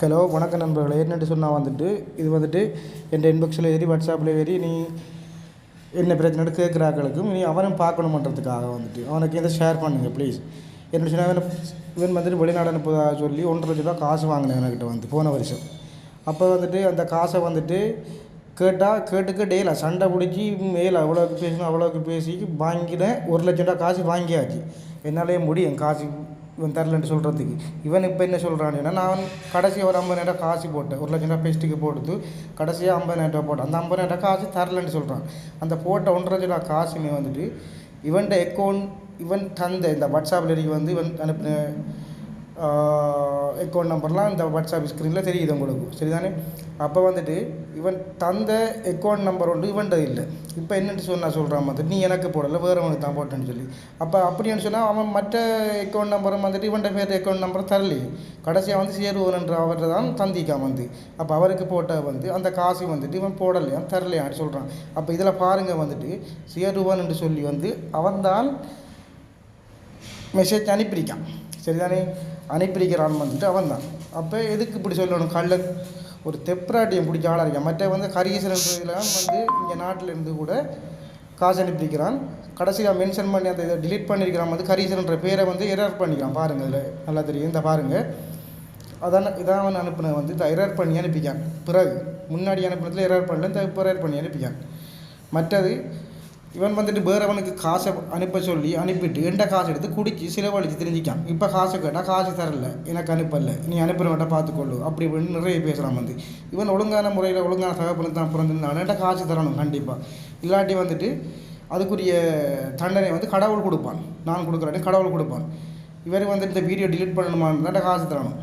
Hello வணக்கம் நண்பர்களே. என்னென்னு சொன்னால் இது வந்துட்டு என் இன்பாக்ஸில் ஏறி வாட்ஸ்அப்பில் ஏறி நீ என்ன பிரச்சனை கேட்குறாக்களுக்கும் நீ அவனும் பார்க்கணுமன்றதுக்காக அவனுக்கு எந்த ஷேர் பண்ணுங்க ப்ளீஸ். என்ன சொன்னால் இவன் வெளிநாடு அனுப்புவதாக சொல்லி 1,50,000 ரூபா காசு வாங்கினேன் என்கிட்ட போன வருஷம். அப்போ அந்த காசை கேட்டுக்க டேல சண்டை பிடிச்சி மேலே அவ்வளோக்கு பேசி வாங்கினேன். 1,00,000 ரூபா காசு வாங்கியாச்சு. என்னாலே முடியும் காசு இவன் தரலன்ட்டு சொல்கிறதுக்கு. இவன் இப்போ என்ன சொல்கிறான்னா, நான் கடைசியாக ஒரு 50,000 ரூபா காசு போட்டேன், 1,00,000 ரூபா பெஸ்ட்டுக்கு போட்டு கடைசியாக 50,000 ரூபா போட்டேன். அந்த 50,000 ரூபா காசு தரலன்ட்டு சொல்கிறான். அந்த போட்ட 1,50,000 ரூபா காசுமே இவன்ட அக்கௌண்ட் இவன் தந்த இந்த வாட்ஸ்அப்பில் இவன் அனுப்பின அக்கௌண்ட் நம்பர்லாம் இந்த வாட்ஸ்அப் ஸ்க்ரீனில் தெரியுது உங்களுக்கு, சரிதானே? அப்போ இவன் தந்த அக்கௌண்ட் நம்பர் இவன்ட இல்லை. இப்போ என்னென்னு சொல்கிறான் நீ எனக்கு போடலை, வேறவனுக்கு தான் போட்டேன்னு சொல்லி. அப்போ அப்படின்னு சொன்னால் அவன் மற்ற அக்கௌண்ட் நம்பரும் இவன்ட பேர் அக்கௌண்ட் நம்பர் தரலையே. கடைசியாக சேருவன்ற அவர்கிட்ட தான் தந்திக்கான் அப்போ அவருக்கு போட்ட அந்த காசு இவன் போடலையா தரலையான்னு சொல்கிறான். அப்போ இதில் பாருங்கள் சேருவன் சொல்லி அவன்தான் மெசேஜ் அனுப்பியிருக்கான், சரிதானே? அனுப்பியிருக்கிறான் அவன் தான். அப்போ எதுக்கு இப்படி சொல்லணும்? ஒரு தெப்ராட்டியம் பிடிச்ச ஆளாக இருக்கான். மற்ற கரிகேசன்லாம் இங்கே நாட்டில் இருந்து கூட காசு அனுப்பியிருக்கிறான். கடைசியாக மென்ஷன் பண்ணி அந்த இதை டிலீட் பண்ணியிருக்கிறான். கரிகேசன்ற பேரை எரர் பண்ணிக்கிறான். பாருங்கள், இதில் நல்லா தெரியும். இந்த பாருங்கள், இதான் அவன் அனுப்பின இந்த எரர் பண்ணி அனுப்பிக்கான். பிறகு முன்னாடி அனுப்பினதில் எரர் பண்ணல, இந்த இப்போ எரர் பண்ணி அனுப்பிக்கான். மற்றது இவன் வேறவனுக்கு காசை அனுப்ப சொல்லி அனுப்பிட்டு எந்த காசு எடுத்து குடிச்சு செலவழித்து தெரிஞ்சிக்கான். இப்போ காசு கேட்டால் காசு தரல, எனக்கு அனுப்பலை, நீ அனுப்புறவன்ட்ட பார்த்துக்கொள்ளு அப்படி இப்படின்னு நிறைய பேசுகிறான். இவன் ஒழுங்கான முறையில் ஒழுங்கான தகவல் தான் பிறந்திருந்தான். என்கிட்ட காசு தரணும் கண்டிப்பாக, இல்லாட்டி அதுக்குரிய தண்டனை கடவுள் கொடுப்பான். நான் கொடுக்குறேன்னு கடவுள் கொடுப்பான். இவர் இந்த வீடியோ டிலீட் பண்ணணுமான்னு காசு தரணும்.